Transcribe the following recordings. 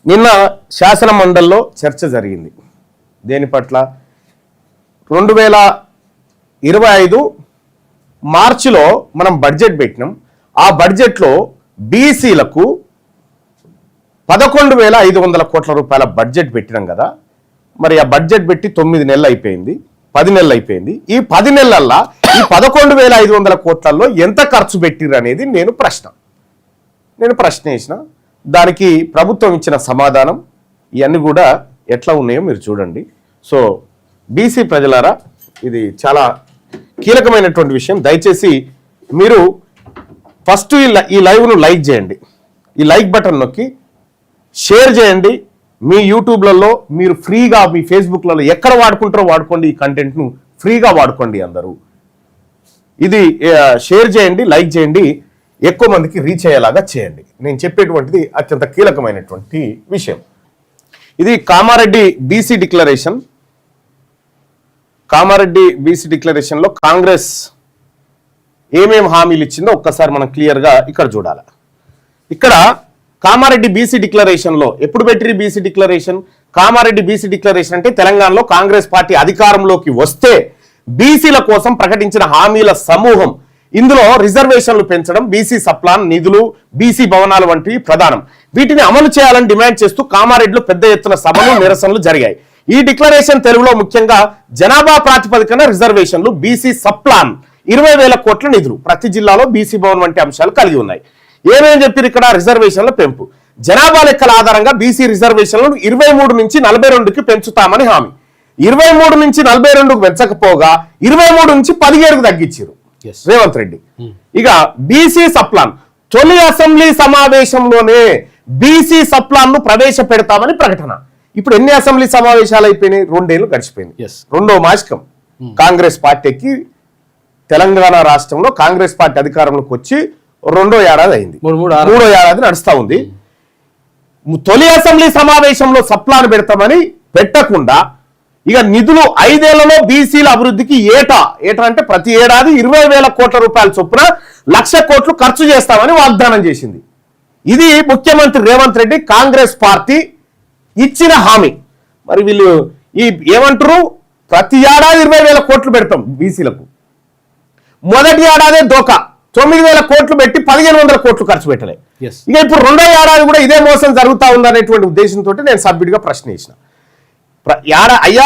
నిన్న శాసన మండలిలో చర్చ జరిగింది. దేని పట్ల? 2025 మార్చిలో మనం బడ్జెట్ పెట్టినాం. ఆ బడ్జెట్లో బీసీలకు 11,500 కోట్ల రూపాయల బడ్జెట్ పెట్టినాం కదా. మరి ఆ బడ్జెట్ పెట్టి 9 నెలలు అయిపోయింది, 10 నెలలు అయిపోయింది. ఈ 10 నెలల్లో ఈ 11,500 కోట్లలో ఎంత ఖర్చు పెట్టిర్రు అనేది నేను ప్రశ్న వేసిన. దానికి ప్రభుత్వం ఇచ్చిన సమాధానం ఇవన్నీ కూడా ఎట్లా ఉన్నాయో మీరు చూడండి. సో బీసీ ప్రజలారా, ఇది చాలా కీలకమైనటువంటి విషయం. దయచేసి మీరు ఫస్ట్ ఈ లైవ్ను లైక్ చేయండి, ఈ లైక్ బటన్ నొక్కి షేర్ చేయండి. మీ యూట్యూబ్లలో మీరు ఫ్రీగా, మీ ఫేస్బుక్లలో ఎక్కడ వాడుకుంటారో వాడుకోండి. ఈ కంటెంట్ను ఫ్రీగా వాడుకోండి అందరూ. ఇది షేర్ చేయండి, లైక్ చేయండి, ఎక్కువ మందికి రీచ్ అయ్యేలాగా చేయండి. నేను చెప్పేటువంటిది అత్యంత కీలకమైనటువంటి విషయం. ఇది Kamareddy BC declaration. Kamareddy BC డిక్లరేషన్లో కాంగ్రెస్ ఏమేమి హామీలు ఇచ్చిందో ఒక్కసారి మనం క్లియర్గా ఇక్కడ చూడాలి. ఇక్కడ కామారెడ్డి బీసీ డిక్లరేషన్లో ఎప్పుడు పెట్టిరి BC declaration? Kamareddy BC declaration అంటే తెలంగాణలో కాంగ్రెస్ పార్టీ అధికారంలోకి వస్తే బీసీల కోసం ప్రకటించిన హామీల సమూహం. ఇందులో రిజర్వేషన్లు పెంచడం, బీసీ సప్లాన్ నిధులు, బీసీ భవనాలు వంటివి ప్రధానం. వీటిని అమలు చేయాలని డిమాండ్ చేస్తూ కామారెడ్డిలో పెద్ద ఎత్తున సభలు, నిరసనలు జరిగాయి. ఈ డిక్లరేషన్ తెలుగులో ముఖ్యంగా జనాభా ప్రాతిపదికన రిజర్వేషన్లు, బీసీ సప్లాన్, 20,000 కోట్ల నిధులు, ప్రతి జిల్లాలో బీసీ భవన్ వంటి అంశాలు కలిగి ఉన్నాయి. ఏమేమి చెప్పారు ఇక్కడ? రిజర్వేషన్ల పెంపు, జనాభా లెక్కల ఆధారంగా బీసీ రిజర్వేషన్లను 23 నుంచి 42కి పెంచుతామని హామీ. 23 నుంచి 42కు పెంచకపోగా 23 నుంచి 17కు తగ్గించారు రేవంత్ రెడ్డి. ఇక బీసీ సప్లాన్, తొలి అసెంబ్లీ సమావేశంలోనే బీసీ సప్లాన్ ను ప్రవేశపెడతామని ప్రకటన. ఇప్పుడు ఎన్ని అసెంబ్లీ సమావేశాలు అయిపోయినాయి? 2 ఏళ్ళు గడిచిపోయింది. 2వ మాసికం కాంగ్రెస్ పార్టీకి తెలంగాణ రాష్ట్రంలో కాంగ్రెస్ పార్టీ అధికారంలోకి వచ్చి 2వ ఏడాది అయింది, 3వ ఏడాది నడుస్తా ఉంది. తొలి అసెంబ్లీ సమావేశంలో సప్లాన్ పెడతామని పెట్టకుండా ఇక నిధులు 5 ఏళ్లలో బీసీల అభివృద్ధికి ఏటా అంటే ప్రతి ఏడాది 20,000 కోట్ల రూపాయల చొప్పున 1,00,000 కోట్లు ఖర్చు చేస్తామని వాగ్దానం చేసింది. ఇది ముఖ్యమంత్రి రేవంత్ రెడ్డి కాంగ్రెస్ పార్టీ ఇచ్చిన హామీ. మరి వీళ్ళు ఏమంటారు? ప్రతి ఏడాది 20,000 కోట్లు పెడతాం బీసీలకు. మొదటి ఏడాదే దోకా 9,000 కోట్లు పెట్టి 1,500 కోట్లు ఖర్చు పెట్టలే. ఇక ఇప్పుడు 2వ ఏడాది కూడా ఇదే మోసం జరుగుతా ఉందనేటువంటి ఉద్దేశంతో నేను సభ్యుడిగా ప్రశ్న వేసిన. అయ్యా,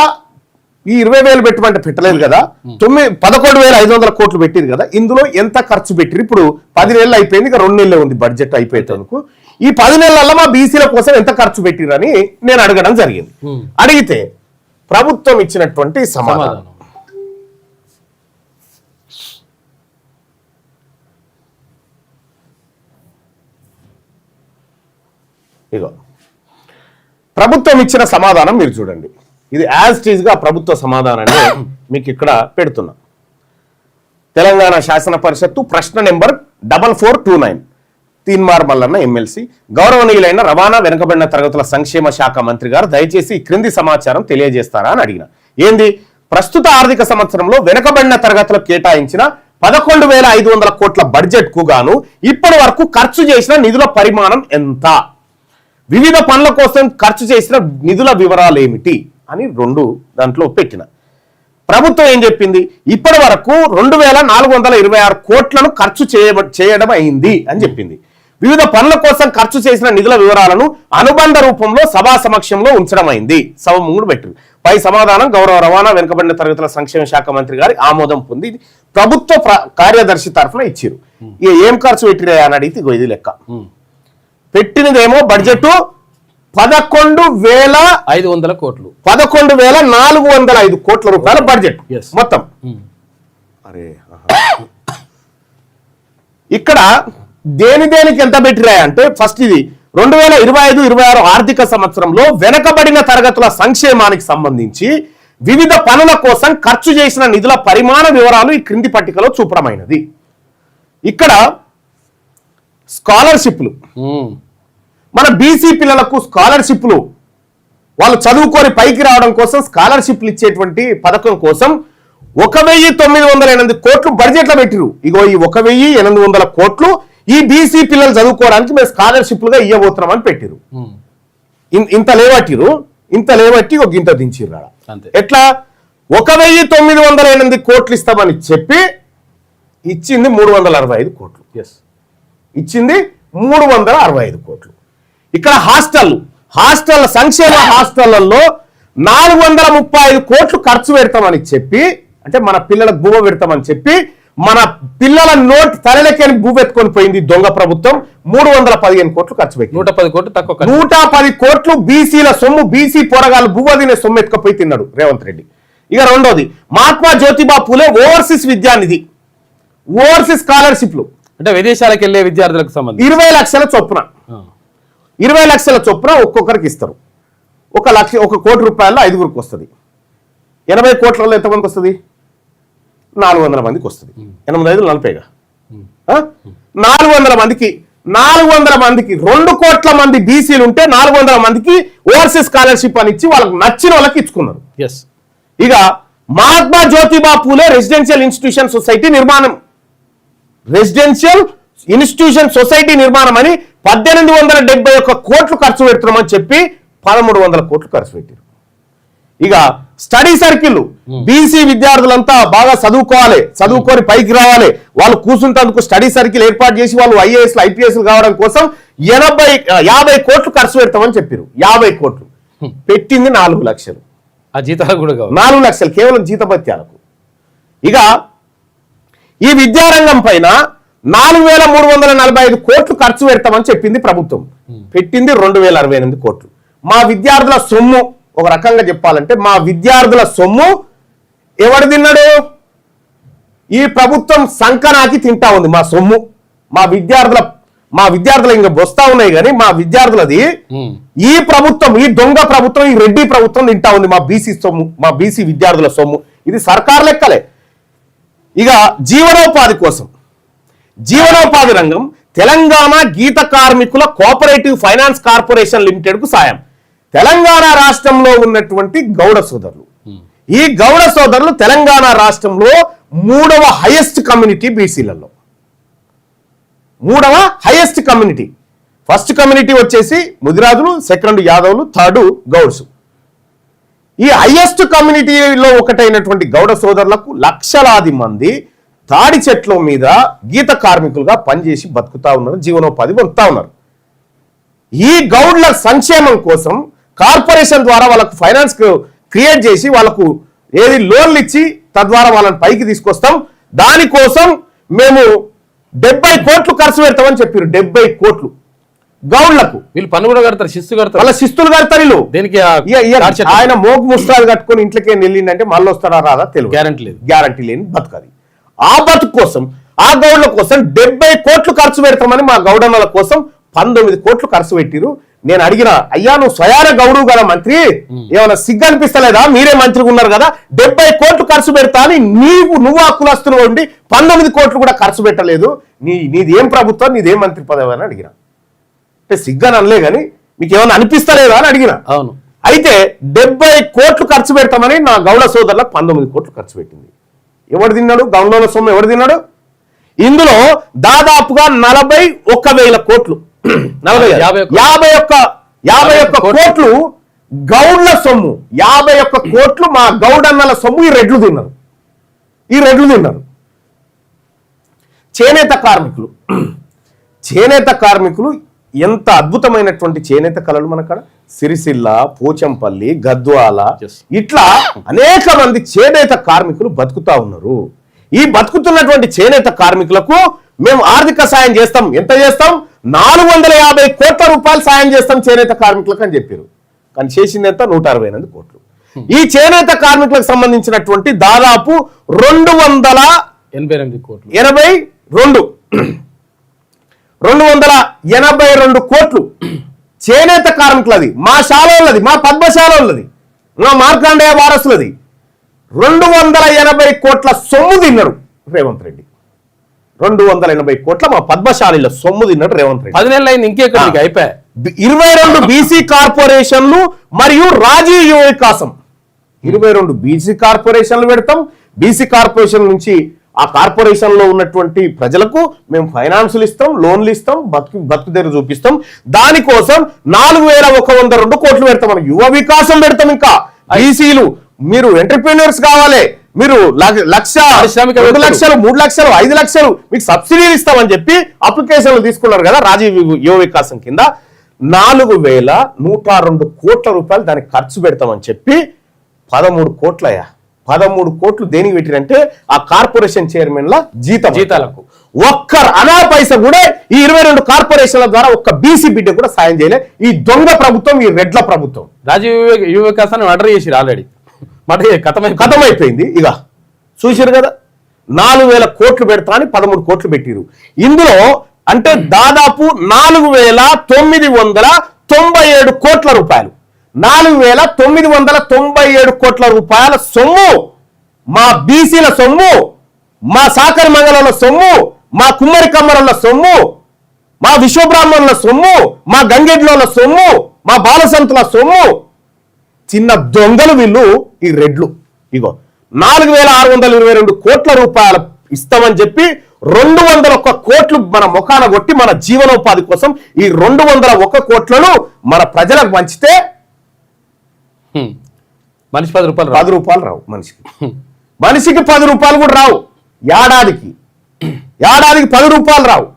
ఈ 20,000 పెట్టమంటే పెట్టలేదు కదా, 11,500 కోట్లు పెట్టింది కదా, ఇందులో ఎంత ఖర్చు పెట్టిరు? ఇప్పుడు 10 నెలలు అయిపోయింది, ఇక 2 నెలలే ఉంది బడ్జెట్ అయిపోయేందుకు. ఈ 10 నెలల్లో మా బీసీల కోసం ఎంత ఖర్చు పెట్టిరని నేను అడగడం జరిగింది. అడిగితే ప్రభుత్వం ఇచ్చినటువంటి సమాధానం, ఇగో ప్రభుత్వం ఇచ్చిన సమాధానం మీరు చూడండి. ఇది యాజ్ ఇట్ ఈజ్ గా ప్రభుత్వ సమాధానాన్ని మీకు ఇక్కడ పెడుతున్నా. తెలంగాణ శాసన పరిషత్తు ప్రశ్న నెంబర్ 4429, తీన్మార్ మల్లన్న ఎమ్మెల్సీ. గౌరవనీయులైన రవాణా వెనుకబడిన తరగతుల సంక్షేమ శాఖ మంత్రి గారు దయచేసి ఈ క్రింది సమాచారం తెలియజేస్తారా అని అడిగిన. ఏంది? ప్రస్తుత ఆర్థిక సంవత్సరంలో వెనుకబడిన తరగతులకు కేటాయించిన 11,500 కోట్ల బడ్జెట్ కు గాను ఇప్పటి వరకు ఖర్చు చేసిన నిధుల పరిమాణం ఎంత? వివిధ పనుల కోసం ఖర్చు చేసిన నిధుల వివరాలు ఏమిటి అని 2 దాంట్లో పెట్టిన. ప్రభుత్వం ఏం చెప్పింది? ఇప్పటి వరకు 2,426 కోట్లను ఖర్చు చేయడం అయింది అని చెప్పింది. వివిధ పనుల కోసం ఖర్చు చేసిన నిధుల వివరాలను అనుబంధ రూపంలో సభా సమక్షంలో ఉంచడం అయింది. సభ ముందు పెట్టింది. పై సమాధానం గౌరవ రవాణా వెనుకబడిన తరగతుల సంక్షేమ శాఖ మంత్రి గారి ఆమోదం పొంది ప్రభుత్వ కార్యదర్శి తరఫున ఇచ్చారు. ఏం ఖర్చు పెట్టిరా అని అడిగితే ఇది లెక్క పెట్టినదేమో బడ్జెట్ 11,500 కోట్లు, 11,405 కోట్ల రూపాయల బడ్జెట్ మొత్తం. అరే, ఇక్కడ దేనికి ఎంత పెట్టిరాయి అంటే, ఫస్ట్ ఇది 2025-26 ఆర్థిక సంవత్సరంలో వెనకబడిన తరగతుల సంక్షేమానికి సంబంధించి వివిధ పనుల కోసం ఖర్చు చేసిన నిధుల పరిమాణ వివరాలు ఈ క్రింది పట్టికలో చూపడమైనది. ఇక్కడ స్కాలర్షిప్లు, మన బీసీ పిల్లలకు స్కాలర్షిప్లు, వాళ్ళు చదువుకొని పైకి రావడం కోసం స్కాలర్షిప్లు ఇచ్చేటువంటి పథకం కోసం 1,908 కోట్లు బడ్జెట్లో పెట్టిరు. ఇగో ఈ 1,800 కోట్లు ఈ బీసీ పిల్లలు చదువుకోవడానికి మేము స్కాలర్షిప్లుగా ఇవ్వబోతున్నామని పెట్టిరు. ఇంత లేవట్టి ఒక గింత దించిర్రు. ఎట్లా 1908 కోట్లు ఇస్తామని చెప్పి ఇచ్చింది 365 కోట్లు. ఇచ్చింది 365 కోట్లు. ఇక్కడ హాస్టల్ సంక్షేమ హాస్టళ్లలో 435 కోట్లు ఖర్చు పెడతామని చెప్పి, అంటే మన పిల్లలకు భూమ పెడతామని చెప్పి మన పిల్లల నోటి తలలకేని భూవెత్తుకొని పోయింది దొంగ ప్రభుత్వం. 315 కోట్లు ఖర్చు పెట్టి 110 కోట్లు తక్కువ, 110 కోట్లు బీసీల సొమ్ము, బీసీ పోరగాళ్ళు భూవ తినే సొమ్ము ఎత్తుకపోయి తిన్నాడు రేవంత్ రెడ్డి. ఇక రెండోది మహాత్మా జ్యోతిబా పూలే ఓవర్సీస్ విద్యానిధి, ఓవర్సీస్ స్కాలర్షిప్లు, అంటే విదేశాలకు వెళ్లే విద్యార్థులకు సంబంధించి 20 లక్షల చొప్పున 20 లక్షల చొప్పున ఒక్కొక్కరికి ఇస్తారు. 1 కోటి రూపాయల్లో 5గురికి వస్తుంది. 80 కోట్లలో ఎంతమందికి వస్తుంది? 400 మందికి వస్తుంది. 8 40గా 400 మందికి 2 కోట్ల మంది బీసీలు ఉంటే 400 మందికి ఓవర్సీస్ స్కాలర్షిప్ అని ఇచ్చి వాళ్ళకి నచ్చిన వాళ్ళకి ఇచ్చుకున్నారు. ఇక Mahatma Jyotiba Phule residential institution society నిర్మాణం అని 1871 కోట్లు ఖర్చు పెడుతున్నామని చెప్పి 1300 కోట్లు ఖర్చు పెట్టారు. ఇక స్టడీ సర్కిల్, బీసీ విద్యార్థులంతా బాగా చదువుకొని పైకి రావాలి, వాళ్ళు కూర్చుంటందుకు స్టడీ సర్కిల్ ఏర్పాటు చేసి వాళ్ళు IAS IPS కావడం కోసం 50 కోట్లు ఖర్చు పెడతామని చెప్పారు. 50 కోట్లు పెట్టింది 4 లక్షలు. ఆ జీతాలు కూడా 4 లక్షలు కేవలం జీతభత్యాలకు. ఇక ఈ విద్యారంగం పైన 4345 కోట్లు ఖర్చు పెడతామని చెప్పింది ప్రభుత్వం. పెట్టింది 2068 కోట్లు. మా విద్యార్థుల సొమ్ము, ఒక రకంగా చెప్పాలంటే మా విద్యార్థుల సొమ్ము ఎవడు తిన్నాడు? ఈ ప్రభుత్వం సంకనాకి తింటా ఉంది మా సొమ్ము. మా విద్యార్థుల ఇంకా బొస్తా ఉన్నాయి కానీ మా విద్యార్థులది ఈ ప్రభుత్వం, ఈ దొంగ ప్రభుత్వం, ఈ రెడ్డి ప్రభుత్వం తింటా ఉంది మా బీసీ సొమ్ము, మా బీసీ విద్యార్థుల సొమ్ము. ఇది సర్కార్ లెక్కలే. ఇక జీవనోపాధి రంగం తెలంగాణ గీత కార్మికుల కోఆపరేటివ్ ఫైనాన్స్ కార్పొరేషన్ లిమిటెడ్ కు సాయం. తెలంగాణ రాష్ట్రంలో ఉన్నటువంటి గౌడ సోదరులు, ఈ గౌడ సోదరులు తెలంగాణ రాష్ట్రంలో 3వ హైయెస్ట్ కమ్యూనిటీ బీసీలలో. 3వ హైయెస్ట్ కమ్యూనిటీ. ఫస్ట్ కమ్యూనిటీ వచ్చేసి ముదిరాజులు, సెకండ్ యాదవులు, థర్డ్ గౌడ్స్. ఈ హైయెస్ట్ కమ్యూనిటీలో ఒకటైనటువంటి గౌడ సోదరులకు లక్షలాది మంది తాడి చెట్ల మీద గీత కార్మికులుగా పనిచేసి బతుకుతా ఉన్నారు, జీవనోపాధి పొందుతా ఉన్నారు. ఈ గౌడ్ల సంక్షేమం కోసం కార్పొరేషన్ ద్వారా వాళ్ళకు ఫైనాన్స్ క్రియేట్ చేసి వాళ్ళకు లోన్లు ఇచ్చి తద్వారా వాళ్ళని పైకి తీసుకొస్తాం. దానికోసం మేము 70 కోట్లు ఖర్చు పెడతామని చెప్పారు. 70 కోట్లు గౌడ్లకు. వీళ్ళు పన్ను కూడా కడతారు, శిస్తు కడతారు, వాళ్ళ శిస్తులు కడతారు. వీళ్ళు దేనికి? ఆయన మోగు ముస్తాలు కట్టుకొని ఇంట్లోకి వెళ్ళిందంటే మళ్ళీ వస్తారా రాదా తెలియదు, గ్యారంటీ లేని బతుకది. ఆ బతుకు కోసం, ఆ గౌడ్ల కోసం 70 కోట్లు ఖర్చు పెడతామని మా గౌడన్నల కోసం 19 కోట్లు ఖర్చు పెట్టిరు. నేను అడిగిన, అయ్యా నువ్వు స్వయాన గౌడు కదా మంత్రి, ఏమైనా సిగ్గు అనిపిస్తలేదా? మీరే మంత్రిగా ఉన్నారు కదా, 70 కోట్లు ఖర్చు పెడతా అని నువ్వు ఆ కులస్తులు ఉండి 19 కోట్లు కూడా ఖర్చు పెట్టలేదు. నీది ఏం ప్రభుత్వం, నీదేం మంత్రి పదవి అని అడిగిన. అంటే సిగ్గని అనలే కానీ మీకు ఏమైనా అనిపిస్తలేదా అని అడిగిన. అవును. అయితే 70 కోట్లు ఖర్చు పెడతామని నా గౌడ సోదరులకు 19 కోట్లు ఖర్చు పెట్టింది. ఎవడు తిన్నాడు? గౌండ్ల సొమ్ము ఎవడు తిన్నాడు? ఇందులో దాదాపుగా 41,000 కోట్లు, 51 కోట్లు గౌడ్ల సొమ్ము, 51 కోట్లు మా గౌడన్నల సొమ్ము ఈ రెడ్లు తిన్నారు. చేనేత కార్మికులు ఎంత అద్భుతమైనటువంటి చేనేత కళలు మనకడ సిరిసిల్ల, పోచంపల్లి, గద్వాల, ఇట్లా అనేక మంది చేనేత కార్మికులు బతుకుతా ఉన్నారు. ఈ బతుకుతున్నటువంటి చేనేత కార్మికులకు మేము ఆర్థిక సాయం చేస్తాం. ఎంత చేస్తాం? 450 కోట్ల రూపాయలు సాయం చేస్తాం చేనేత కార్మికులకు అని చెప్పారు. కానీ చేసింది ఎంత? 168 కోట్లు. ఈ చేనేత కార్మికులకు సంబంధించినటువంటి దాదాపు 282 కోట్లు చేనేత కార్మికులది, మా శాలది, మా పద్మశాలది, మా మార్కాండేయ వారసులది. 280 కోట్ల సొమ్ము తిన్నాడు రేవంత్ రెడ్డి. 280 కోట్ల మా పద్మశాలిలో సొమ్ము తిన్నాడు రేవంత్ రెడ్డి. 10 నెలలు అయింది, ఇంకెక్కడికి అయిపోయాయి. 22 బీసీ కార్పొరేషన్లు మరియు రాజీవ్ యువ వికాసం, 22 బీసీ కార్పొరేషన్లు పెడతాం. బీసీ కార్పొరేషన్ నుంచి ఆ కార్పొరేషన్ లో ఉన్నటువంటి ప్రజలకు మేము ఫైనాన్సులు ఇస్తాం, లోన్లు ఇస్తాం, బతుకు తెరు చూపిస్తాం. దానికోసం 4102 కోట్లు పెడతాం. మనం యువ వికాసం పెడతాం. ఇంకా ఈసీలు మీరు ఎంటర్ప్రీనర్స్ కావాలి, మీరు 1,00,000, 2 లక్షలు, 3 లక్షలు, 5 లక్షలు మీకు సబ్సిడీలు ఇస్తామని చెప్పి అప్లికేషన్లు తీసుకున్నారు కదా రాజీవ్ యువ వికాసం కింద. 4102 కోట్ల రూపాయలు దానికి ఖర్చు పెడతామని చెప్పి 13 కోట్లయ్యా. 13 కోట్లు దేనికి పెట్టిరంటే ఆ కార్పొరేషన్ చైర్మన్ల జీతాలకు. ఒక్క అనా పైస కూడా ఈ 22 కార్పొరేషన్ల ద్వారా ఒక్క బీసీ బిడ్డ కూడా సాయం చేయలే ఈ దొంగ ప్రభుత్వం, ఈ రెడ్ల ప్రభుత్వం. రాజీవ్ యువ వికాసాన్ని మర్డర్ చేసిరు ఆల్రెడీ, కథమైపోయింది. ఇక చూసారు కదా, 4,000 కోట్లు పెడతా అని 13 కోట్లు పెట్టిరు. ఇందులో అంటే దాదాపు 4,997 కోట్ల రూపాయలు, 4,997 కోట్ల రూపాయల సొమ్ము మా బీసీల సొమ్ము, మా సాకరి మంగళంల సొమ్ము, మా కుమ్మరి కమ్మరుల సొమ్ము, మా విశ్వబ్రాహ్మణుల సొమ్ము, మా గంగెడ్ల సొమ్ము, మా బాలసంతుల సొమ్ము. చిన్న దొంగలు వీళ్ళు ఈ రెడ్లు. ఇగో 4,622 కోట్ల రూపాయలు ఇస్తామని చెప్పి 201 కోట్లు మన ముఖాన కొట్టి మన జీవనోపాధి కోసం ఈ 201 కోట్లను మన ప్రజలకు పంచితే మనిషి 10 రూపాయలు 10 రూపాయలు రావు. మనిషికి 10 రూపాయలు కూడా రావు. ఏడాదికి 10 రూపాయలు రావు.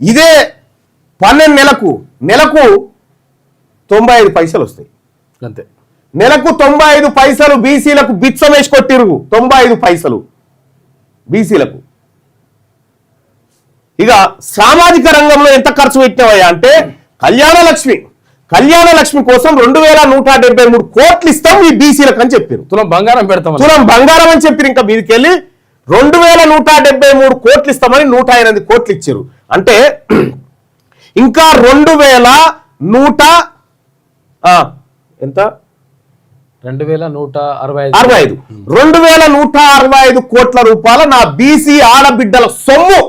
ఇదే 12 నెలకు 95 పైసలు వస్తాయి అంతే. నెలకు 95 పైసలు బీసీలకు బిచ్చం వేసి కొట్టిరు. 95 పైసలు బీసీలకు. ఇక సామాజిక రంగంలో ఎంత ఖర్చు పెట్టినవయ్యా అంటే కళ్యాణ లక్ష్మి కోసం 2,173 కోట్లు ఇస్తాం ఈ బీసీలకు అని చెప్పారు. తులం బంగారం పెడతాం, తులం బంగారం అని చెప్పారు. ఇంకా మీదకెళ్ళి 2,173 కోట్లు ఇస్తామని 108 కోట్లు ఇచ్చారు. అంటే ఇంకా 2,100 ఎంత 2,165 2,165 కోట్ల రూపాయల నా బీసీ ఆడబిడ్డల సొమ్ము,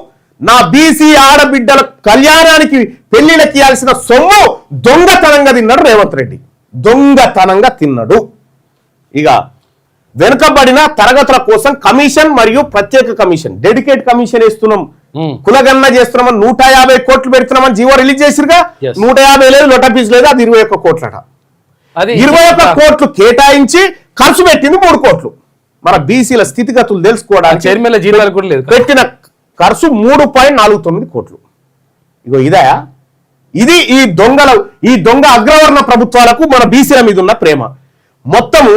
నా బీసీ ఆడబిడ్డల కళ్యాణానికి పెళ్లిళ్ళకి ఇవ్వాల్సిన సొమ్ము దొంగతనంగా తిన్నాడు రేవంత్ రెడ్డి. దొంగతనంగా తిన్నాడు. ఇక వెనుకబడిన తరగతుల కోసం కమిషన్ మరియు ప్రత్యేక కమిషన్, డెడికేట్ కమిషన్ వేస్తున్నాం, కులగణన చేస్తున్నామని 150 కోట్లు పెడుతున్నామని జీవో రిలీజ్ చేసిరుగా. 150 లేదు, లొటపీస్ లేదు, అది 21 కోట్లట. 21 కోట్లు కేటాయించి ఖర్చు పెట్టింది 3 కోట్లు. మన బీసీల స్థితిగతులు తెలుసుకోవడానికి చైర్మన్ల జీతాలు కూడా లేదు, పెట్టిన ఖర్చు 3.49 కోట్లు. ఇగో ఇది ఈ దొంగ అగ్రవర్ణ ప్రభుత్వాలకు మన బీసీల మీద ఉన్న ప్రేమ. మొత్తము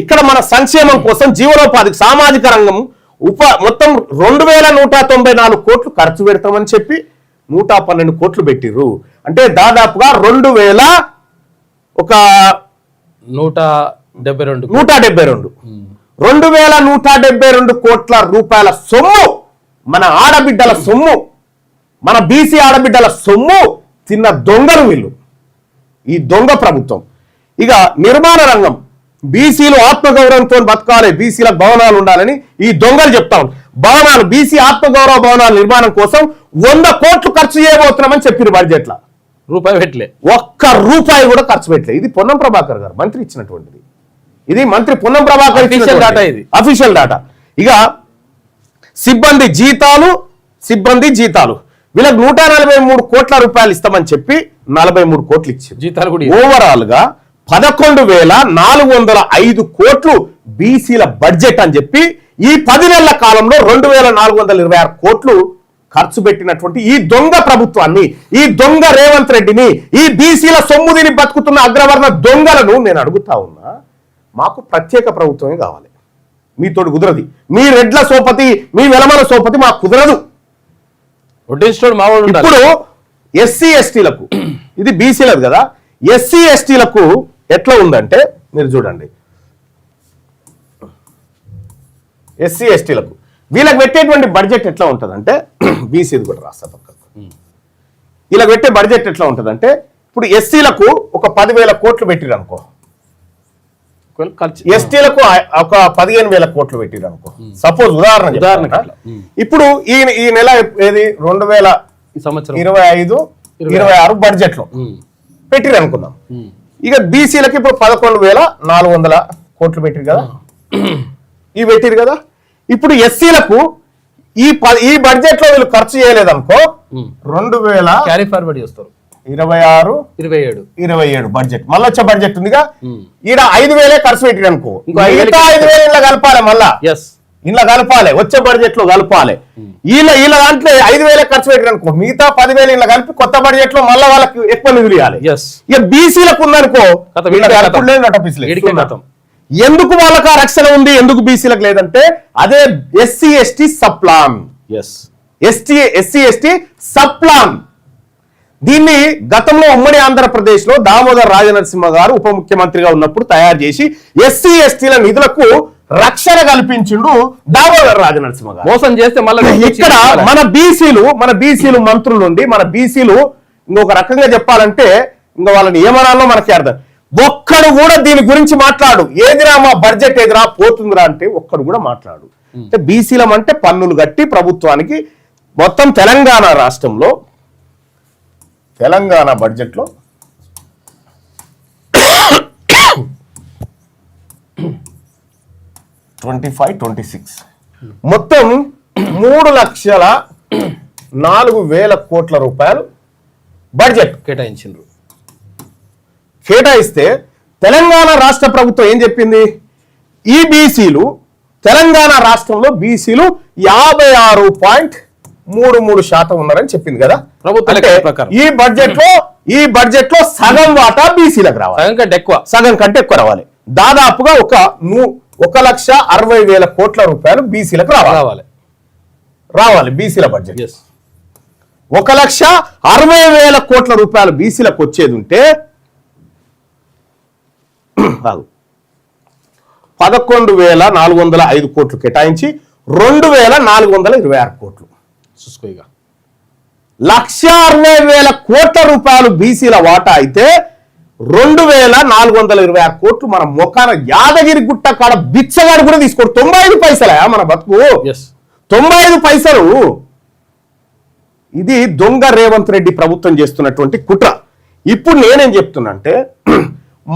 ఇక్కడ మన సంక్షేమం కోసం జీవనోపాధికి సామాజిక రంగం మొత్తం 2,194 కోట్లు ఖర్చు పెడతామని చెప్పి 112 కోట్లు పెట్టిర్రు. అంటే దాదాపుగా 2,172 కోట్ల రూపాయల సొమ్ము, మన ఆడబిడ్డల సొమ్ము, మన బీసీ ఆడబిడ్డల సొమ్ము తిన్న దొంగలు వీళ్ళు, ఈ దొంగ ప్రభుత్వం. ఇక నిర్మాణ రంగం, బీసీలు ఆత్మగౌరవంతో బతకాలి, బీసీలకు భవనాలు ఉండాలని ఈ దొంగలు చెప్తాం. భవనాలు, బీసీ ఆత్మగౌరవ భవనాల నిర్మాణం కోసం 100 కోట్లు ఖర్చు చేయబోతున్నామని చెప్పారు. బడ్జెట్లో రూపాయి పెట్టలే, ఒక్క రూపాయి కూడా ఖర్చు పెట్టలే. ఇది పొన్నం ప్రభాకర్ గారు మంత్రి ఇచ్చినటువంటిది. ఇది మంత్రి పొన్నం ప్రభాకర్ అఫీషియల్ డాటా. ఇక సిబ్బంది జీతాలు వీళ్ళకి 143 కోట్ల రూపాయలు ఇస్తామని చెప్పి 43 కోట్లు ఇచ్చారు జీతాలు కూడా. ఓవరాల్ గా 11,405 కోట్లు బీసీల బడ్జెట్ అని చెప్పి ఈ 10 నెలల కాలంలో 2,426 కోట్లు ఖర్చు పెట్టినటువంటి ఈ దొంగ ప్రభుత్వాన్ని, ఈ దొంగ రేవంత్ రెడ్డిని, ఈ బీసీల సొమ్ముదిని బతుకుతున్న అగ్రవర్ణ దొంగలను నేను అడుగుతా ఉన్నా, మాకు ప్రత్యేక ప్రభుత్వమే కావాలి. మీతోటి కుదరది. మీ రెడ్ల సోపతి, మీ వెలమల సోపతి మాకు కుదరదు. ఇప్పుడు ఎస్సీ ఎస్టీలకు, ఇది బీసీలకు కదా, ఎస్సీ ఎస్టీలకు ఎట్లా ఉందంటే మీరు చూడండి. ఎస్సీ ఎస్టీలకు వీళ్ళకి పెట్టేటువంటి బడ్జెట్ ఎట్లా ఉంటుందంటే, బీసీది కూడా రాస్తా పక్కకు, వీళ్ళకి పెట్టే బడ్జెట్ ఎట్లా ఉంటుందంటే, ఇప్పుడు ఎస్సీలకు ఒక 10,000 కోట్లు పెట్టిరు అనుకో, ఎస్టీలకు ఒక 15,000 కోట్లు పెట్టిరు అనుకో, సపోజ్ ఉదాహరణ. ఇప్పుడు ఈ నెల ఏది 2025-26 బడ్జెట్ లో పెట్టిరు అనుకుందాం. ఇక బీసీలకి ఇప్పుడు 11,400 కోట్లు పెట్టిరు కదా, ఇవి పెట్టిరు కదా. ఇప్పుడు ఎస్సీలకు ఈ బడ్జెట్ లో వీళ్ళు ఖర్చు చేయలేదనుకో 2000 క్యారీ ఫార్వర్డ్ చేస్తారు 26 27 27 బడ్జెట్ మళ్ళీ వచ్చే బడ్జెట్ ఉందిగా ఈడ 5,000 ఖర్చు పెట్టారు అనుకో ఇంకో 5,000 ఇలా కలపాలి మళ్ళా ఎస్ ఇలా కలపాలి వచ్చే బడ్జెట్ లో కలపాలి వీళ్ళ దాంట్లో 5,000 ఖర్చు పెట్టారు అనుకో మిగతా 10,000 ఇలా కలిపి కొత్త బడ్జెట్ లో మళ్ళీ వాళ్ళకి ఎక్కువ నిధులు ఇవ్వాలి ఎస్ ఇక బీసీలకు ఉందనుకో ఎందుకు వాళ్ళకి ఆ రక్షణ ఉంది ఎందుకు బీసీలకు లేదంటే అదే SC ST sub plan S SC ST sub plan దీన్ని గతంలో ఉమ్మడి ఆంధ్రప్రదేశ్ లో దామోదర్ రాజనరసింహ గారు ఉప ముఖ్యమంత్రిగా ఉన్నప్పుడు తయారు చేసి ఎస్సీ ఎస్టీల నిధులకు రక్షణ కల్పించిండు దామోదర్ రాజనరసింహ గారు. మోసం చేస్తే మళ్ళీ ఇక్కడ మన బీసీలు మంత్రులు నుండి మన బీసీలు ఇంకొక రకంగా చెప్పాలంటే ఇంకా వాళ్ళ నియమనాల్లో మనకి అర్థం ఒక్కడు కూడా దీని గురించి మాట్లాడు ఏదిరా మా బడ్జెట్ ఏదిరా పోతుందిరా అంటే ఒక్కడు కూడా మాట్లాడు. అంటే బీసీలం అంటే పన్నులు కట్టి ప్రభుత్వానికి మొత్తం తెలంగాణ రాష్ట్రంలో తెలంగాణ బడ్జెట్ లో 25-26 మొత్తం 3,04,000 కోట్ల రూపాయలు బడ్జెట్ కేటాయించారు. కేటాయిస్తే తెలంగాణ రాష్ట్ర ప్రభుత్వం ఏం చెప్పింది ఈ బీసీలు తెలంగాణ రాష్ట్రంలో బీసీలు 56.33% ఉన్నారని చెప్పింది కదా ప్రభుత్వం. ఈ బడ్జెట్ లో సగం వాటా బీసీలకు రావాలి, సగం కంటే ఎక్కువ రావాలి. దాదాపుగా 1,60,60,000 కోట్ల రూపాయలు బీసీలకు రావాలి బీసీల బడ్జెట్ 1,60,60,000 కోట్ల రూపాయలు బీసీలకు వచ్చేది ఉంటే 11,405 కోట్లు కేటాయించి 2,426 కోట్లు 1,60,60,000 కోట్ల రూపాయలు బీసీల వాటా అయితే 2,426 కోట్లు మన మొఖాన యాదగిరి గుట్ట కాడ బిచ్చగాడు కూడా తీసుకోడు. 95 పైసలా మన బతుకు, 95 పైసలు. ఇది దొంగ రేవంత్ రెడ్డి ప్రభుత్వం చేస్తున్నటువంటి కుట్ర. ఇప్పుడు నేనేం చెప్తున్నా అంటే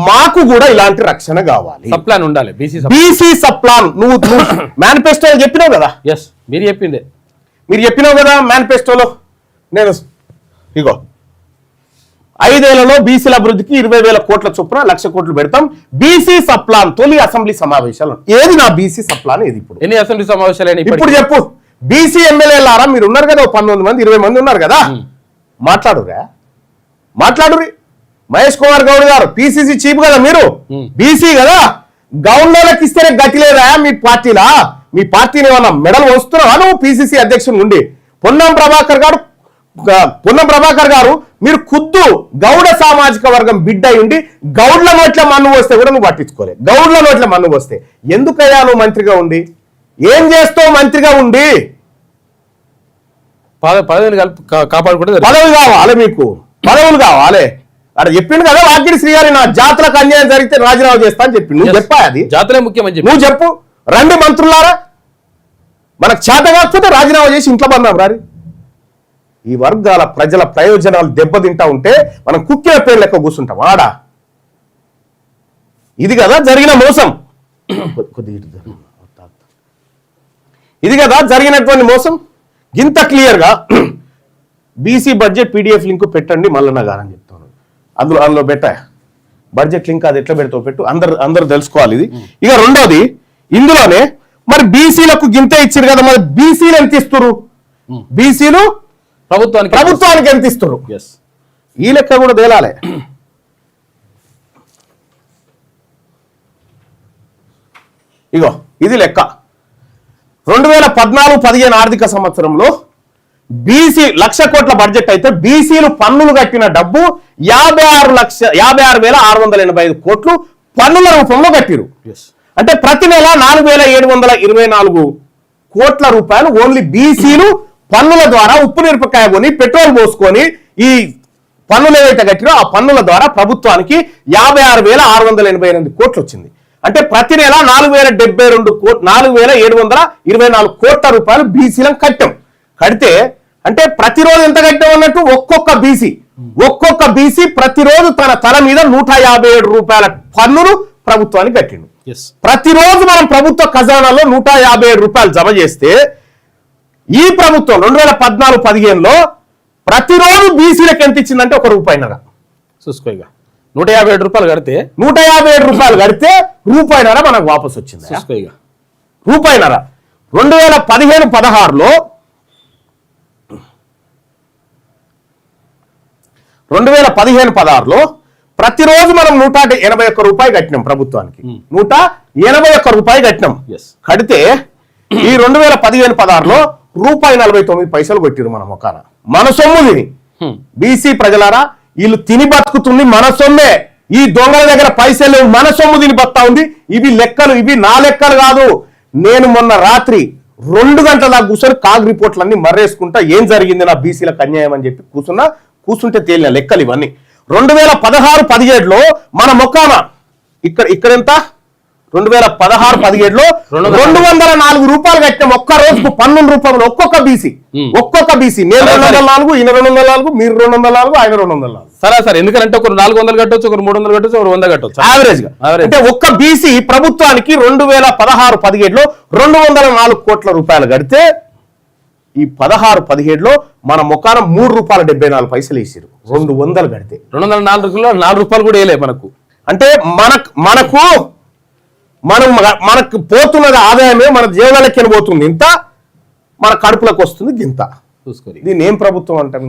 మాకు కూడా ఇలాంటి రక్షణ కావాలి, సప్లాన్ ఉండాలి, బీసీ సప్లాన్. నువ్వు మేనిఫెస్టోలో చెప్పినావు కదా, మీరు చెప్పినావు కదా మేనిఫెస్టోలో. నేను ఇగో 5 ఏళ్లలో బీసీల అభివృద్ధికి 20,000 కోట్ల చొప్పున 1,00,000 కోట్లు పెడతాం. బీసీ సప్లాన్ తొలి అసెంబ్లీ సమావేశాలు. ఏది నా బీసీ సప్లాన్ ఏది? ఇప్పుడు ఎన్ని అసెంబ్లీ సమావేశాలు ఇప్పుడు చెప్పు. బీసీ ఎమ్మెల్యేలారా మీరు ఉన్నారు కదా, 19 మంది 20 మంది ఉన్నారు కదా, మాట్లాడురి. మహేష్ కుమార్ గౌడ్ గారు పిసిసి చీఫ్ కదా, మీరు బీసీ కదా, గవర్నర్లకు ఇస్తేనే గతి లేదా మీ పార్టీలా? మీ పార్టీని ఏమన్నా మెడల్ వస్తున్నావా నువ్వు పిసిసి అధ్యక్షుడు నుండి? పొన్నం ప్రభాకర్ గారు మీరు ఖుద్దు గౌడ సామాజిక వర్గం బిడ్డ ఉండి గౌడ్ల నోట్ల మన్ను వస్తే కూడా నువ్వు పట్టించుకోలే. గౌడ్ల నోట్ల మన్ను వస్తే ఎందుకయ్యా నువ్వు మంత్రిగా ఉండి ఏం చేస్తావు? మంత్రిగా ఉండి పదవిని కాపాడుకుంటే పదవి కావాలి, మీకు పదవులు కావాలి. అక్కడ చెప్పిండు కదా వాకిడి శ్రీగారి, నా జాతులకు అన్యాయం జరిగితే రాజీనామా చేస్తా అని చెప్పి నువ్వు చెప్పా. అది జాతులే ముఖ్యమని చెప్పి నువ్వు చెప్పు. రండి మంత్రులారా, మనకు చేత కాకపోతే రాజీనామా చేసి ఇంట్లో బందాం రారి. ఈ వర్గాల ప్రజల ప్రయోజనాలు దెబ్బతింటా ఉంటే మనం కుక్కిన పేరు లెక్క కూర్చుంటాం ఆడా. ఇది కదా జరిగిన మోసం, ఇది కదా జరిగినటువంటి మోసం. ఇంత క్లియర్ గా బీసీ బడ్జెట్ పీడిఎఫ్ లింక్ పెట్టండి మల్లన్న గారు అని చెప్తాను. అందులో పెట్టా బడ్జెట్ లింక్, అది ఎట్లా పెడతావు పెట్టు, అందరు తెలుసుకోవాలి ఇది. ఇక రెండోది, ఇందులోనే మరి బీసీలకు గింత ఇచ్చారు కదా, మరి బీసీలు ఎంత ఇస్తారు? బీసీలు ప్రభుత్వానికి ఎంత ఇస్తారు? ఈ లెక్క కూడా తేలాలి. ఇగో ఇది లెక్క. 2014-15 ఆర్థిక సంవత్సరంలో బీసీ 1,00,000 కోట్ల బడ్జెట్ అయితే బీసీలు పన్నులు కట్టిన డబ్బు 56,685 కోట్లు పన్నుల రూపంలో కట్టిరు. అంటే ప్రతి నెల 4,724 కోట్ల రూపాయలు ఓన్లీ బీసీలు పన్నుల ద్వారా ఉప్పు మిరపకాయ కొని పెట్రోల్ పోసుకొని ఈ పన్నులు ఏవైతే కట్టిరో ఆ పన్నుల ద్వారా ప్రభుత్వానికి 56,688 కోట్లు వచ్చింది. అంటే ప్రతి నెల 4,724 కోట్ల రూపాయలు బీసీలను కడితే అంటే ప్రతిరోజు ఎంత కట్టాం అన్నట్టు ఒక్కొక్క బీసీ ప్రతిరోజు తన తల మీద 157 రూపాయల పన్నులు ప్రభుత్వానికి కట్టిండు. ఎస్ ప్రతిరోజు మనం ప్రభుత్వ ఖజానాలో 157 రూపాయలు జమ చేస్తే ఈ ప్రభుత్వం 2014-15లో ప్రతిరోజు బీసీలకు ఎంత ఇచ్చిందంటే ₹1.5. చూసుకో ఇక 157 రూపాయలు కడితే 157 రూపాయలు కడితే ₹1.5 మనకు వాపసు వచ్చింది. చూసుకో ఇక ₹1.5 2015-16లో 2015-16లో ప్రతిరోజు మనం 181 రూపాయలు కట్టినాం ప్రభుత్వానికి. 181 రూపాయలు కట్టినాం. Yes. కడితే ఈ 2015-16లో ₹1.49 కొట్టిరు మన మొకాన. మన సొమ్ము తిని బీసీ ప్రజలారా, వీళ్ళు తిని బతుకుతుంది మన సొమ్మే. ఈ దొంగల దగ్గర పైసలు లేవు, మన సొమ్ము తిని బతా ఉంది. ఇవి లెక్కలు, ఇవి నా లెక్కలు కాదు. నేను మొన్న రాత్రి 2 గంటల దాకా కూర్చొని కాగ్ రిపోర్ట్లన్నీ మర్రేసుకుంటా ఏం జరిగింది నా బీసీలకు అన్యాయం అని చెప్పి కూర్చుంటే తేలిన లెక్కలు ఇవన్నీ. 2016-17లో మన మొక్కాన ఇక్కడ ఎంత 2016-17లో 204 రూపాయలు కట్టినాం. ఒక్క రోజుకు 12 రూపాయలు ఒక్కొక్క బీసీ. నేను 204, ఈయన 204, మీరు 204, ఆయన 204. సరే ఎందుకంటే ఒకరు 400 కట్టొచ్చు, ఒకరు 300 కట్టొచ్చు, ఒకరు 100 కట్టొచ్చు యావరేజ్ గా. అంటే ఒక్క బీసీ ప్రభుత్వానికి 2016-17లో 204 కోట్ల రూపాయలు కడితే ఈ 16-17లో మన మొక్కాన ₹3.74 వేసారు. 200 కడితే 204లో 4 రూపాయలు కూడా వేయలే మనకు. అంటే మనకు పోతున్నది ఆదాయమే మన జీవనలెక్కన పోతుంది ఇంత, మన కడుపులకు వస్తుంది గింత. చూసుకోండి దీన్ని ఏం ప్రభుత్వం అంటాం?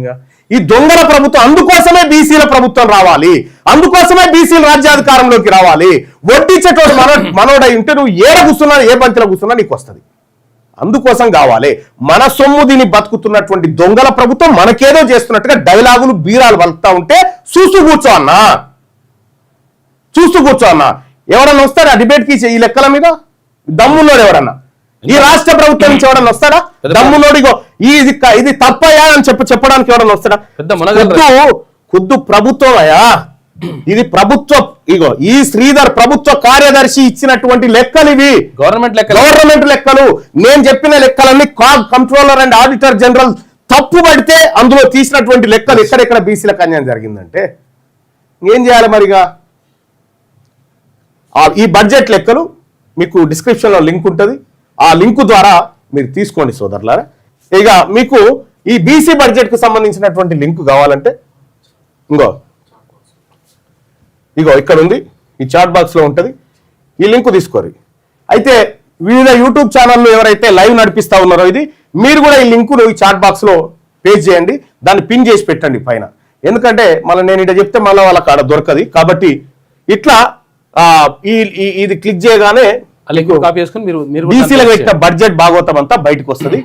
ఈ దొంగల ప్రభుత్వం. అందుకోసమే బీసీల ప్రభుత్వం రావాలి, అందుకోసమే బీసీల రాజ్యాధికారంలోకి రావాలి. వడ్డించేటోడు మనోడై ఉంటే నువ్వు ఏడ కూర్చున్నా, ఏ పంతిలో కూర్చున్నా నీకు వస్తుంది. అందుకోసం కావాలి. మన సొమ్ము దీన్ని బతుకుతున్నటువంటి దొంగల ప్రభుత్వం మనకేదో చేస్తున్నట్టుగా డైలాగులు బీరాలు వలుపుతా ఉంటే చూస్తూ కూర్చో అన్నా. ఎవరన్నా వస్తాడా డిబేట్కి ఈ లెక్కల మీద? దమ్మున్నోడు ఎవరన్నా ఈ రాష్ట్ర ప్రభుత్వం నుంచి ఎవడన్నా వస్తాడా? దమ్మున్నోడు ఇగో ఇది తప్పయా అని చెప్పడానికి ఎవడన్నా వస్తాడా? ఖుద్దు ప్రభుత్వం అయ్యా, ఇది ప్రభుత్వ ఇగో ఈ శ్రీధర్ ప్రభుత్వ కార్యదర్శి ఇచ్చినటువంటి లెక్కలు ఇవి. గవర్నమెంట్ లెక్కలు. నేను చెప్పిన లెక్కలన్నీ కంట్రోలర్ అండ్ ఆడిటర్ జనరల్ తప్పు పడితే అందులో తీసినటువంటి లెక్కలు ఎక్కడెక్కడ బీసీలకు అన్యాయం జరిగిందంటే ఏం చేయాలి మరిగా? ఈ బడ్జెట్ లెక్కలు మీకు డిస్క్రిప్షన్లో లింక్ ఉంటుంది. ఆ లింక్ ద్వారా మీరు తీసుకోండి సోదరులారా. ఇక మీకు ఈ బీసీ బడ్జెట్కు సంబంధించినటువంటి లింక్ కావాలంటే ఇగో ఇక్కడ ఉంది, ఈ చాట్ బాక్స్లో ఉంటుంది. ఈ లింక్ తీసుకోరు. అయితే వివిధ యూట్యూబ్ ఛానళ్ళు ఎవరైతే లైవ్ నడిపిస్తా ఉన్నారో ఇది మీరు కూడా ఈ లింకును ఈ చాట్ బాక్స్లో పేస్ట్ చేయండి, దాన్ని పిన్ చేసి పెట్టండి పైన. ఎందుకంటే మళ్ళీ నేను ఇట్లా చెప్తే మళ్ళీ వాళ్ళకి ఆడ దొరకదు. కాబట్టి ఇట్లా ఇది క్లిక్ చేయగానే బీసీలకు పెట్టిన బడ్జెట్ భాగవతం అంతా బయటకు వస్తుంది.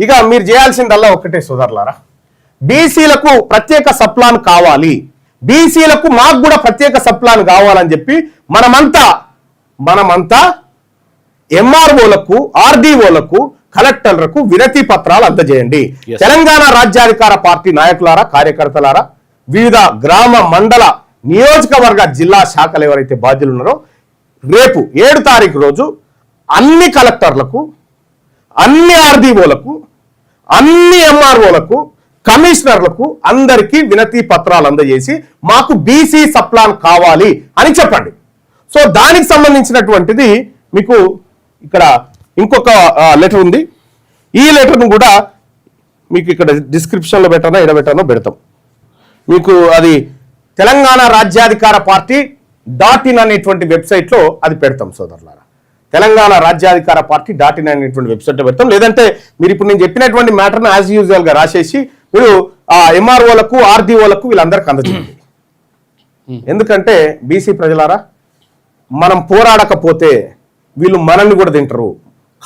ఇక మీరు చేయాల్సిందల్లా ఒకటే సోదరులారా, బీసీలకు ప్రత్యేక సప్లాన్ కావాలి, బీసీలకు మాకు కూడా ప్రత్యేక సప్లాన్ కావాలని చెప్పి మనమంతా ఎంఆర్ఓలకు, ఆర్డీఓలకు, కలెక్టర్లకు వినతి పత్రాలు అందజేయండి. తెలంగాణ రాజ్యాధికార పార్టీ నాయకులారా, కార్యకర్తలారా, వివిధ గ్రామ, మండల, నియోజకవర్గ, జిల్లా శాఖలు ఎవరైతే బాధ్యులు ఉన్నారో రేపు 7 తారీఖు రోజు అన్ని కలెక్టర్లకు, అన్ని ఆర్డీఓలకు, అన్ని ఎంఆర్ఓలకు, కమిషనర్లకు అందరికీ వినతి పత్రాలు అందజేసి మాకు బీసీ సప్లాన్ కావాలి అని చెప్పండి. సో దానికి సంబంధించినటువంటిది మీకు ఇక్కడ ఇంకొక లెటర్ ఉంది. ఈ లెటర్ను కూడా మీకు ఇక్కడ డిస్క్రిప్షన్లో పెట్టానో ఎడబెట్టానో పెడతాం. మీకు అది తెలంగాణ రాజ్యాధికార పార్టీ .in అనేటువంటి వెబ్సైట్లో అది పెడతాం సోదరులారా. తెలంగాణ రాజ్యాధికార పార్టీ .in అనేటువంటి వెబ్సైట్లో పెడతాం. లేదంటే మీరు ఇప్పుడు నేను చెప్పినటువంటి మ్యాటర్ను యాజ్ యూజువల్గా రాసేసి మీరు ఎంఆర్ఓలకు, ఆర్డీఓలకు వీళ్ళందరికీ అందజేయండి. ఎందుకంటే బీసీ ప్రజలారా, మనం పోరాడకపోతే వీళ్ళు మనల్ని కూడా తింటారు,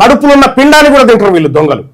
కడుపులున్న పిండాన్ని కూడా తింటారు వీళ్ళు దొంగలు.